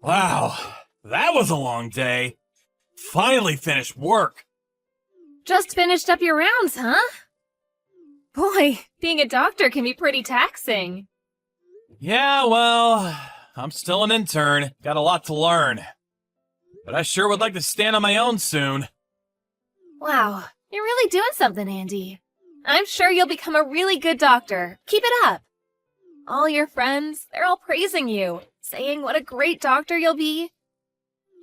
Wow, that was a long day. Finally finished work. Just finished up your rounds, huh? Boy, being a doctor can be pretty taxing. Yeah, well, I'm still an intern. Got a lot to learn. But I sure would like to stand on my own soon. Wow, you're really doing something, Andy. I'm sure you'll become a really good doctor. Keep it up. All your friends, they're all praising you, saying what a great doctor you'll be.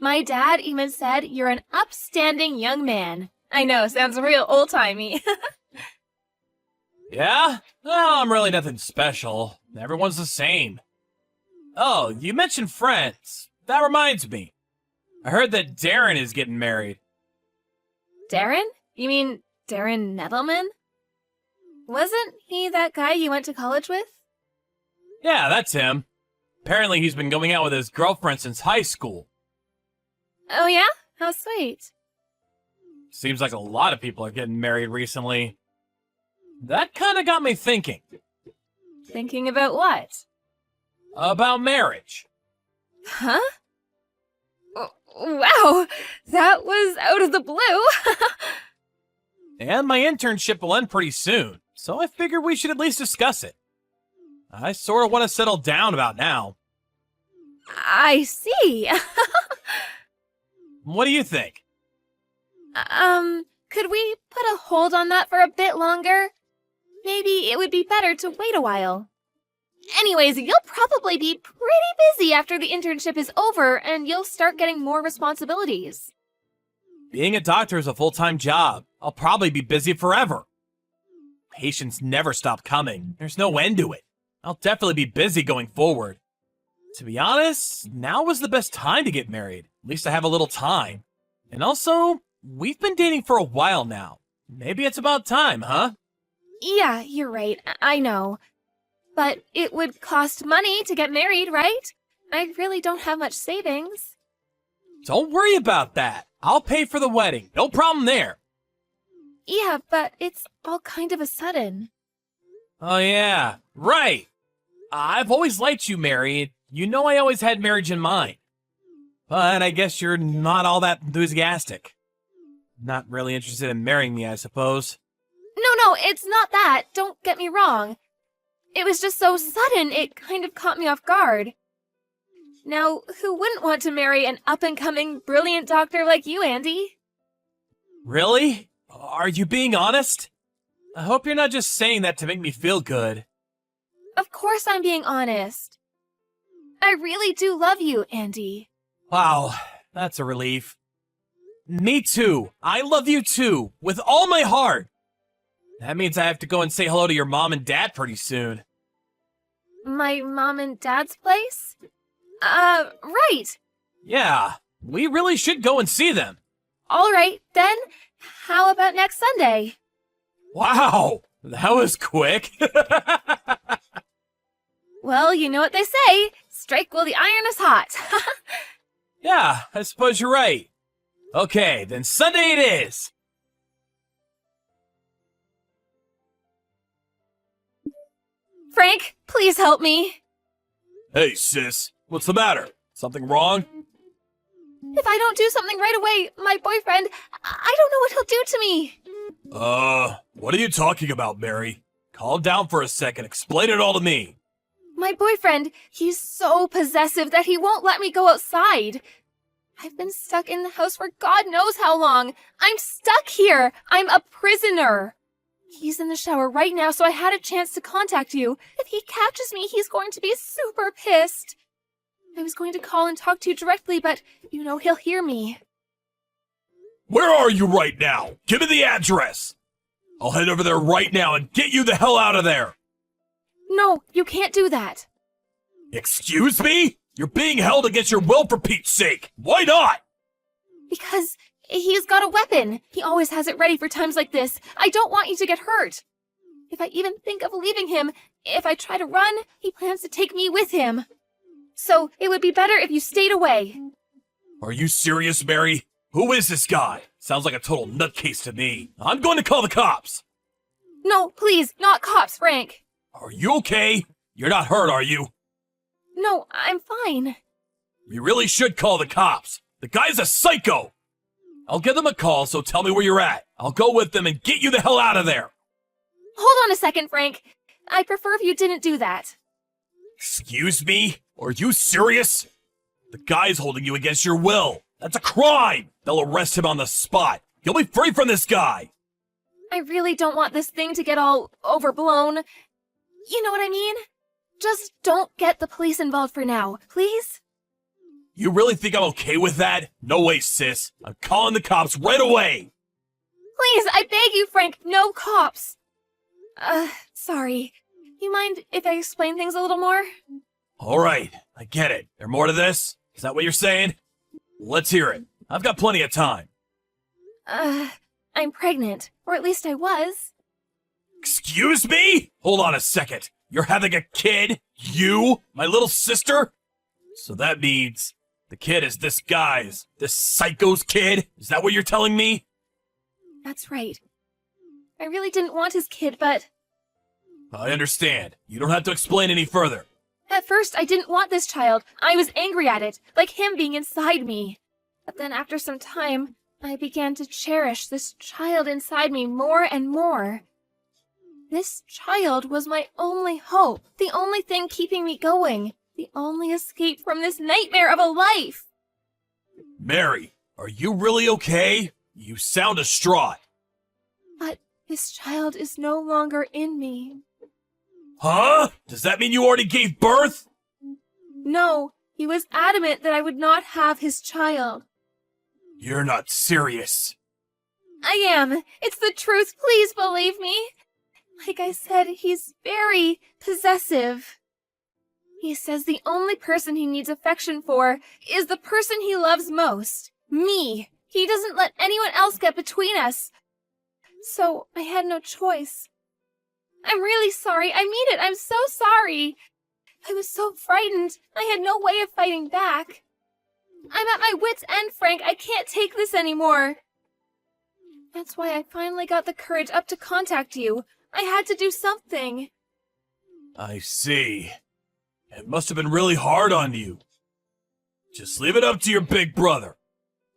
My dad even said you're an upstanding young man. I know, sounds real old-timey. Yeah? Well, I'm really nothing special. Everyone's the same. Oh, you mentioned friends. That reminds me. I heard that Darren is getting married. Darren? You mean Darren Nettleman? Wasn't he that guy you went to college with? Yeah, that's him. Apparently he's been going out with his girlfriend since high school. Oh yeah? How sweet. Seems like a lot of people are getting married recently. That kinda got me thinking. Thinking about what? About marriage. Huh? Wow, that was out of the blue. And my internship will end pretty soon, so I figured we should at least discuss it. I sort of want to settle down about now. I see. What do you think? Could we put a hold on that for a bit longer? Maybe it would be better to wait a while. Anyways, you'll probably be pretty busy after the internship is over and you'll start getting more responsibilities. Being a doctor is a full-time job. I'll probably be busy forever. Patients never stop coming. There's no end to it. I'll definitely be busy going forward. To be honest, now was the best time to get married. At least I have a little time. And also, we've been dating for a while now. Maybe it's about time, huh? Yeah, you're right. I know. But it would cost money to get married, right? I really don't have much savings. Don't worry about that. I'll pay for the wedding. No problem there. Yeah, but it's all kind of a sudden. Oh yeah, right. I've always liked you, Mary. You know I always had marriage in mind. But I guess you're not all that enthusiastic. Not really interested in marrying me, I suppose. No, it's not that. Don't get me wrong. It was just so sudden, it kind of caught me off guard. Now, who wouldn't want to marry an up-and-coming, brilliant doctor like you, Andy? Really? Are you being honest? I hope you're not just saying that to make me feel good. Of course I'm being honest. I really do love you, Andy. Wow, that's a relief. Me too. I love you too, with all my heart. That means I have to go and say hello to your mom and dad pretty soon. My mom and dad's place? Right. Yeah, we really should go and see them. All right, then. How about next Sunday? Wow, that was quick. Well, you know what they say. Strike while the iron is hot. Yeah, I suppose you're right. Okay, then Sunday it is. Frank, please help me. Hey, sis, what's the matter? Something wrong? If I don't do something right away, my boyfriend, I don't know what he'll do to me. What are you talking about, Mary? Calm down for a second. Explain it all to me. My boyfriend, he's so possessive that he won't let me go outside. I've been stuck in the house for God knows how long. I'm stuck here. I'm a prisoner. He's in the shower right now, so I had a chance to contact you. If he catches me, he's going to be super pissed. I was going to call and talk to you directly, but you know he'll hear me. Where are you right now? Give me the address. I'll head over there right now and get you the hell out of there. No, you can't do that. Excuse me? You're being held against your will for Pete's sake. Why not? Because he's got a weapon. He always has it ready for times like this. I don't want you to get hurt. If I even think of leaving him, if I try to run, he plans to take me with him. So it would be better if you stayed away. Are you serious, Mary? Who is this guy? Sounds like a total nutcase to me. I'm going to call the cops. No, please, not cops, Frank. Are you okay? You're not hurt, are you? No, I'm fine. You really should call the cops. The guy's a psycho. I'll give them a call, so tell me where you're at. I'll go with them and get you the hell out of there. Hold on a second, Frank. I'd prefer if you didn't do that. Excuse me? Are you serious? The guy's holding you against your will. That's a crime. They'll arrest him on the spot. You'll be free from this guy. I really don't want this thing to get all overblown. You know what I mean? Just don't get the police involved for now, please? You really think I'm okay with that? No way, sis. I'm calling the cops right away. Please, I beg you, Frank, no cops. Sorry. You mind if I explain things a little more? All right, I get it. There more to this? Is that what you're saying? Let's hear it. I've got plenty of time. I'm pregnant. Or at least I was. Excuse me? Hold on a second. You're having a kid? You? My little sister? So that means the kid is this guy's, this psycho's kid? Is that what you're telling me? That's right. I really didn't want his kid, but... I understand. You don't have to explain any further. At first, I didn't want this child. I was angry at it, like him being inside me. But then after some time, I began to cherish this child inside me more and more. This child was my only hope, the only thing keeping me going, the only escape from this nightmare of a life. Mary, are you really okay? You sound distraught. But this child is no longer in me. Huh? Does that mean you already gave birth? No, he was adamant that I would not have his child. You're not serious. I am. It's the truth. Please believe me. Like I said, he's very possessive. He says the only person he needs affection for is the person he loves most, me. He doesn't let anyone else get between us. So I had no choice. I'm really sorry. I mean it. I'm so sorry. I was so frightened. I had no way of fighting back. I'm at my wit's end, Frank. I can't take this anymore. That's why I finally got the courage up to contact you. I had to do something. I see. It must have been really hard on you. Just leave it up to your big brother.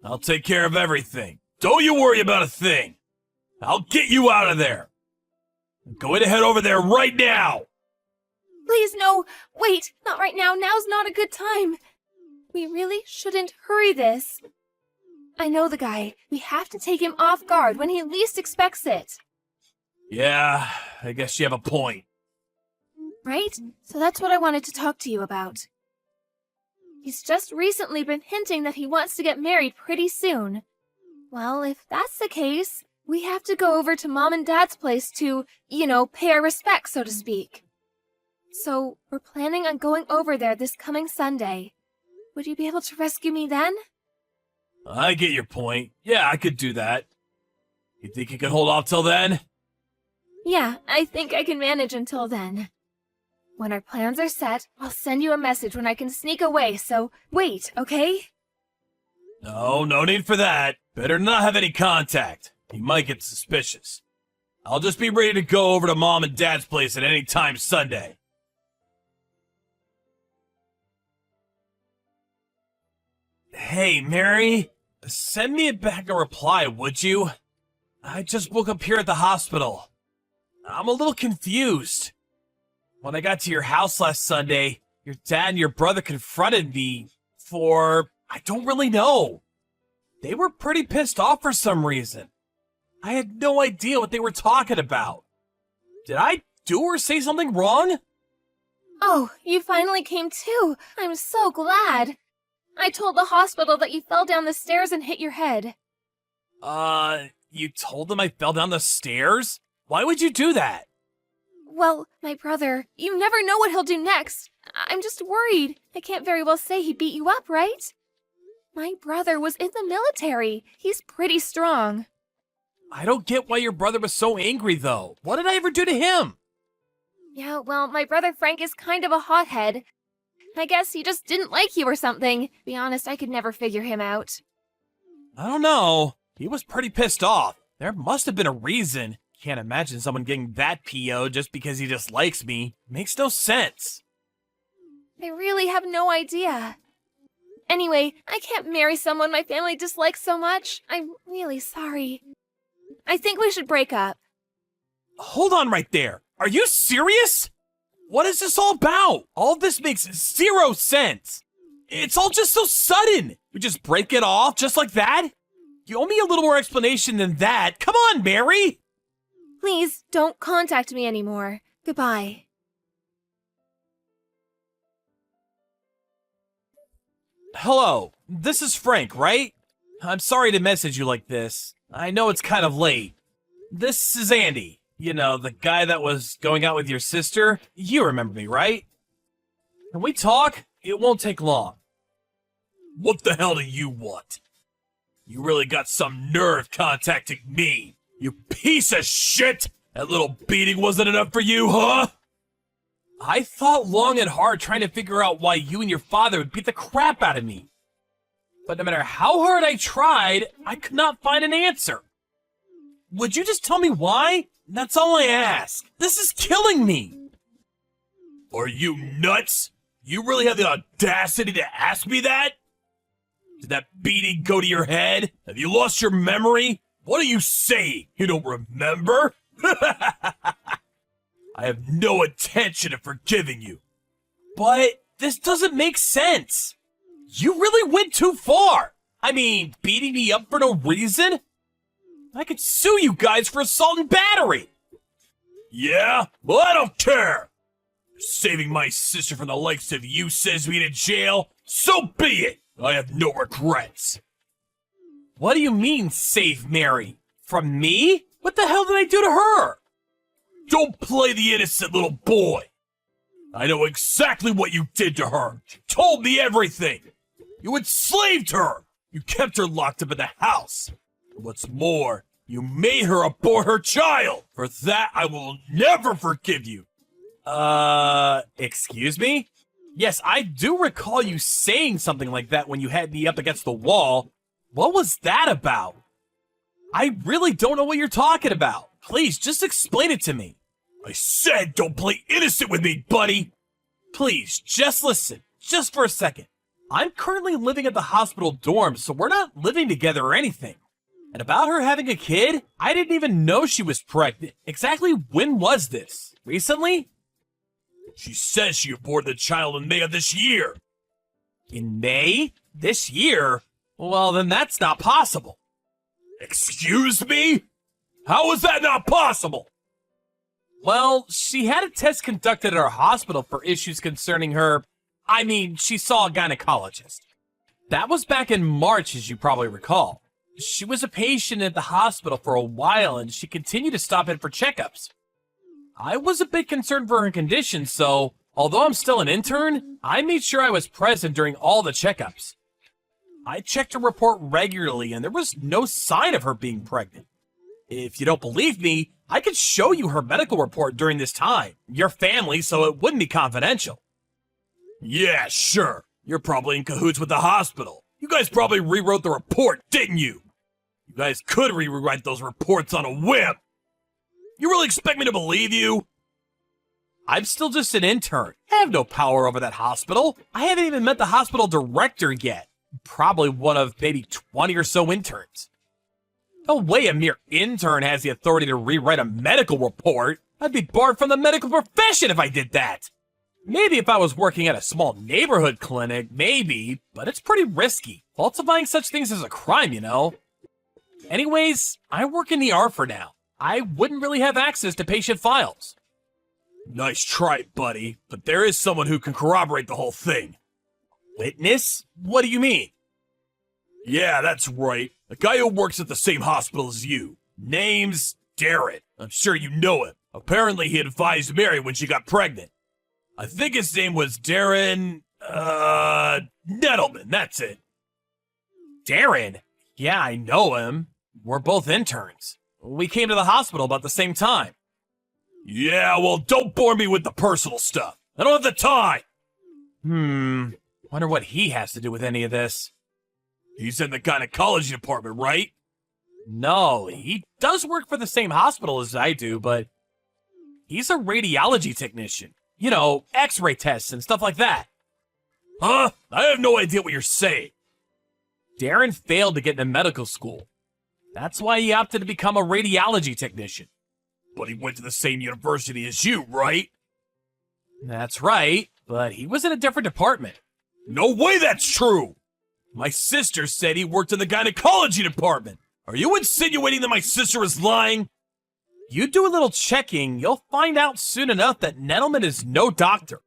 I'll take care of everything. Don't you worry about a thing. I'll get you out of there. I'm going to head over there right now. Please, no. Wait, not right now. Now's not a good time. We really shouldn't hurry this. I know the guy. We have to take him off guard when he least expects it. Yeah, I guess you have a point. Right? So that's what I wanted to talk to you about. He's just recently been hinting that he wants to get married pretty soon. Well, if that's the case, we have to go over to Mom and Dad's place to, pay our respects, so to speak. So, we're planning on going over there this coming Sunday. Would you be able to rescue me then? I get your point. Yeah, I could do that. You think you can hold off till then? Yeah, I think I can manage until then. When our plans are set, I'll send you a message when I can sneak away, so wait, okay? No need for that. Better not have any contact. He might get suspicious. I'll just be ready to go over to Mom and Dad's place at any time Sunday. Hey, Mary, send me back a reply, would you? I just woke up here at the hospital. I'm a little confused. When I got to your house last Sunday, your dad and your brother confronted me for... I don't really know. They were pretty pissed off for some reason. I had no idea what they were talking about. Did I do or say something wrong? Oh, you finally came to. I'm so glad. I told the hospital that you fell down the stairs and hit your head. You told them I fell down the stairs? Why would you do that? Well, my brother, you never know what he'll do next. I'm just worried. I can't very well say he beat you up, right? My brother was in the military. He's pretty strong. I don't get why your brother was so angry, though. What did I ever do to him? Yeah, well, my brother Frank is kind of a hothead. I guess he just didn't like you or something. Be honest, I could never figure him out. I don't know. He was pretty pissed off. There must have been a reason. Can't imagine someone getting that PO just because he dislikes me. Makes no sense. I really have no idea. Anyway, I can't marry someone my family dislikes so much. I'm really sorry. I think we should break up. Hold on right there. Are you serious? What is this all about? All of this makes zero sense. It's all just so sudden. We just break it off just like that? You owe me a little more explanation than that. Come on, Mary! Please, don't contact me anymore. Goodbye. Hello, this is Frank, right? I'm sorry to message you like this. I know it's kind of late. This is Andy. You know, the guy that was going out with your sister. You remember me, right? Can we talk? It won't take long. What the hell do you want? You really got some nerve contacting me, you piece of shit! That little beating wasn't enough for you, huh? I thought long and hard trying to figure out why you and your father would beat the crap out of me. But no matter how hard I tried, I could not find an answer. Would you just tell me why? That's all I ask. This is killing me. Are you nuts? You really have the audacity to ask me that? Did that beating go to your head? Have you lost your memory? What are you saying? You don't remember? I have no intention of forgiving you. But this doesn't make sense. You really went too far. I mean, beating me up for no reason? I could sue you guys for assault and battery. Yeah? Well, I don't care. Saving my sister from the likes of you sends me to jail. So be it. I have no regrets. What do you mean, save Mary? From me? What the hell did I do to her? Don't play the innocent little boy. I know exactly what you did to her. She told me everything. You enslaved her. You kept her locked up in the house. And what's more, you made her abort her child. For that, I will never forgive you. Excuse me? Yes, I do recall you saying something like that when you had me up against the wall. What was that about? I really don't know what you're talking about. Please, just explain it to me. I said don't play innocent with me, buddy. Please, just listen, just for a second. I'm currently living at the hospital dorm, so we're not living together or anything. And about her having a kid, I didn't even know she was pregnant. Exactly when was this? Recently? She says she aborted the child in May of this year. In May? This year? Well, then that's not possible. Excuse me? How is that not possible? Well, she had a test conducted at our hospital for issues concerning her. I mean, she saw a gynecologist. That was back in March, as you probably recall. She was a patient at the hospital for a while, and she continued to stop in for checkups. I was a bit concerned for her condition, so although I'm still an intern, I made sure I was present during all the checkups. I checked her report regularly, and there was no sign of her being pregnant. If you don't believe me, I could show you her medical report during this time. Your family, so it wouldn't be confidential. Yeah, sure. You're probably in cahoots with the hospital. You guys probably rewrote the report, didn't you? You guys could rewrite those reports on a whim. You really expect me to believe you? I'm still just an intern. I have no power over that hospital. I haven't even met the hospital director yet. Probably one of maybe 20 or so interns. No way a mere intern has the authority to rewrite a medical report. I'd be barred from the medical profession if I did that. Maybe if I was working at a small neighborhood clinic, maybe, but it's pretty risky. Falsifying such things is a crime, you know. Anyways, I work in the ER for now. I wouldn't really have access to patient files. Nice try, buddy, but there is someone who can corroborate the whole thing. Witness? What do you mean? Yeah, that's right. A guy who works at the same hospital as you. Name's Darren. I'm sure you know him. Apparently he advised Mary when she got pregnant. I think his name was Darren, Nettleman, that's it. Darren? Yeah, I know him. We're both interns. We came to the hospital about the same time. Yeah, well, don't bore me with the personal stuff. I don't have the time. Wonder what he has to do with any of this. He's in the gynecology department, right? No, he does work for the same hospital as I do, but he's a radiology technician. You know, x-ray tests and stuff like that. Huh? I have no idea what you're saying. Darren failed to get into medical school. That's why he opted to become a radiology technician. But he went to the same university as you, right? That's right, but he was in a different department. No way that's true! My sister said he worked in the gynecology department. Are you insinuating that my sister is lying? You do a little checking, you'll find out soon enough that Nettleman is no doctor.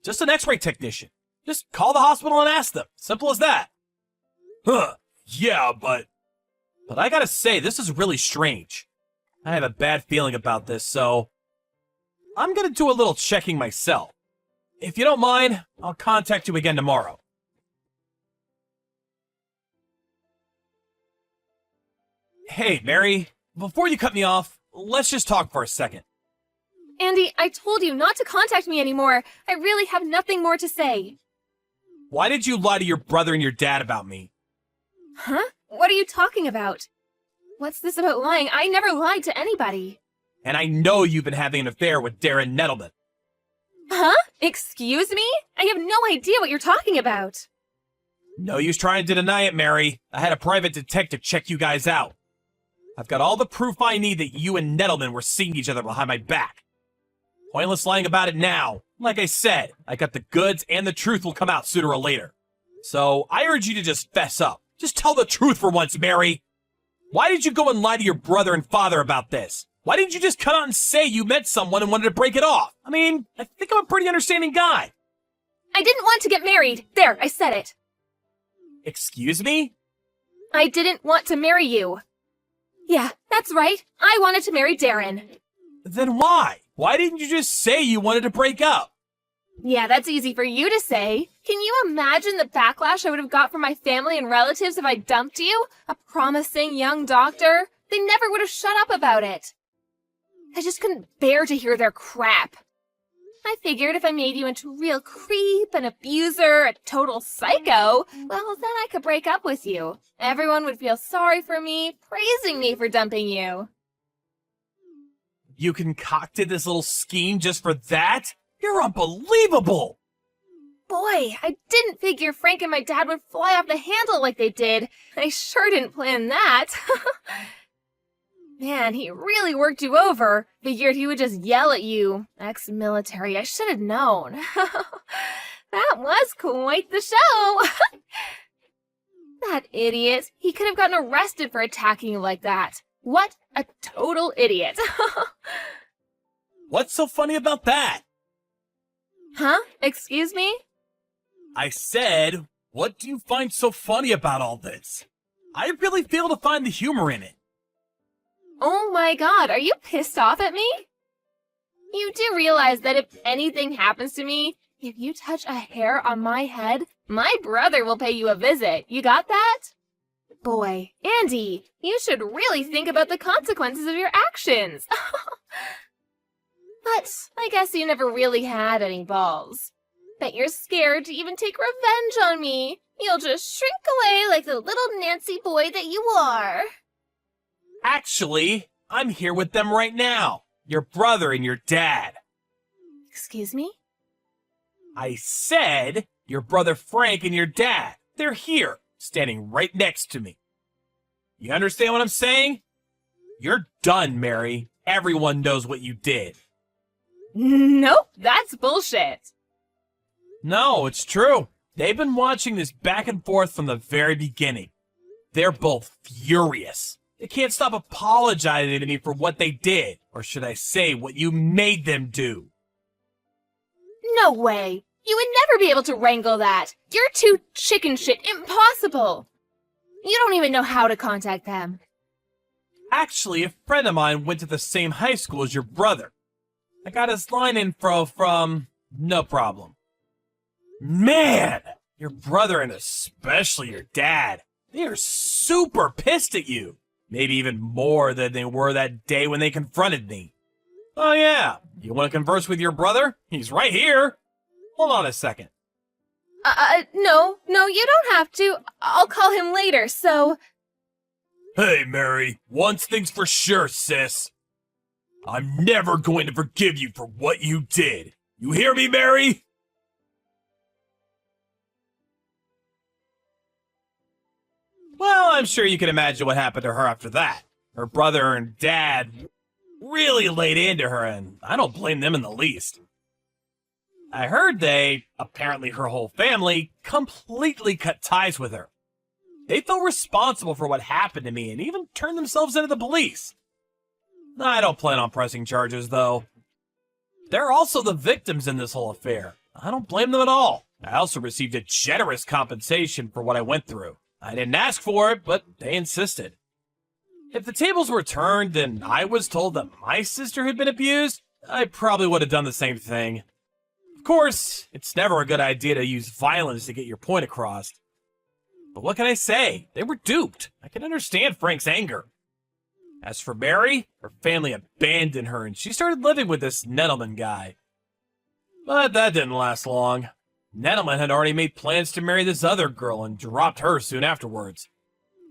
Just an x-ray technician. Just call the hospital and ask them. Simple as that. Huh, yeah, but I gotta say, this is really strange. I have a bad feeling about this, so I'm gonna do a little checking myself. If you don't mind, I'll contact you again tomorrow. Hey, Mary, before you cut me off, let's just talk for a second. Andy, I told you not to contact me anymore. I really have nothing more to say. Why did you lie to your brother and your dad about me? Huh? What are you talking about? What's this about lying? I never lied to anybody. And I know you've been having an affair with Darren Nettleman. Huh? Excuse me? I have no idea what you're talking about. No use trying to deny it, Mary. I had a private detective check you guys out. I've got all the proof I need that you and Nettleman were seeing each other behind my back. Pointless lying about it now. Like I said, I got the goods and the truth will come out sooner or later. So I urge you to just fess up. Just tell the truth for once, Mary. Why did you go and lie to your brother and father about this? Why didn't you just come out and say you met someone and wanted to break it off? I mean, I think I'm a pretty understanding guy. I didn't want to get married. There, I said it. Excuse me? I didn't want to marry you. Yeah, that's right. I wanted to marry Darren. Then why? Why didn't you just say you wanted to break up? Yeah, that's easy for you to say. Can you imagine the backlash I would have got from my family and relatives if I dumped you? A promising young doctor? They never would have shut up about it. I just couldn't bear to hear their crap. I figured if I made you into a real creep, an abuser, a total psycho, well, then I could break up with you. Everyone would feel sorry for me, praising me for dumping you. You concocted this little scheme just for that? You're unbelievable! Boy, I didn't figure Frank and my dad would fly off the handle like they did. I sure didn't plan that. Man, he really worked you over. Figured he would just yell at you. Ex-military, I should have known. That was quite the show. That idiot. He could have gotten arrested for attacking you like that. What a total idiot. What's so funny about that? Huh? Excuse me? I said, what do you find so funny about all this? I really fail to find the humor in it. Oh my god, are you pissed off at me? You do realize that if anything happens to me, if you touch a hair on my head, my brother will pay you a visit. You got that? Boy, Andy, you should really think about the consequences of your actions. But I guess you never really had any balls. Bet you're scared to even take revenge on me. You'll just shrink away like the little Nancy boy that you are. Actually, I'm here with them right now. Your brother and your dad. Excuse me? I said your brother Frank and your dad. They're here, standing right next to me. You understand what I'm saying? You're done, Mary. Everyone knows what you did. Nope, that's bullshit. No, it's true. They've been watching this back and forth from the very beginning. They're both furious. They can't stop apologizing to me for what they did. Or should I say, what you made them do. No way. You would never be able to wrangle that. You're too chicken shit. Impossible. You don't even know how to contact them. Actually, a friend of mine went to the same high school as your brother. I got his line info from No Problem. Man, your brother and especially your dad, they are super pissed at you. Maybe even more than they were that day when they confronted me. Oh yeah, you want to converse with your brother? He's right here. Hold on a second. No, you don't have to. I'll call him later, so... Hey, Mary, one thing's for sure, sis. I'm never going to forgive you for what you did. You hear me, Mary? Well, I'm sure you can imagine what happened to her after that. Her brother and dad really laid into her, and I don't blame them in the least. I heard apparently her whole family, completely cut ties with her. They felt responsible for what happened to me and even turned themselves into the police. I don't plan on pressing charges, though. They're also the victims in this whole affair. I don't blame them at all. I also received a generous compensation for what I went through. I didn't ask for it, but they insisted. If the tables were turned and I was told that my sister had been abused, I probably would have done the same thing. Of course, it's never a good idea to use violence to get your point across. But what can I say? They were duped. I can understand Frank's anger. As for Mary, her family abandoned her and she started living with this Nettleman guy. But that didn't last long. Nettleman had already made plans to marry this other girl and dropped her soon afterwards.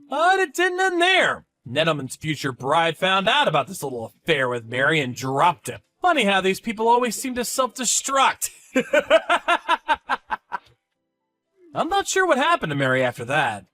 But it didn't end there. Nettleman's future bride found out about this little affair with Mary and dropped him. Funny how these people always seem to self-destruct. I'm not sure what happened to Mary after that.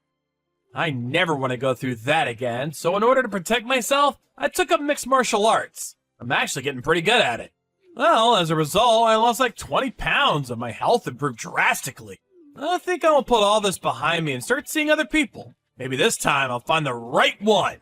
I never want to go through that again, so in order to protect myself, I took up mixed martial arts. I'm actually getting pretty good at it. Well, as a result, I lost like 20 pounds and my health improved drastically. I think I'll put all this behind me and start seeing other people. Maybe this time I'll find the right one.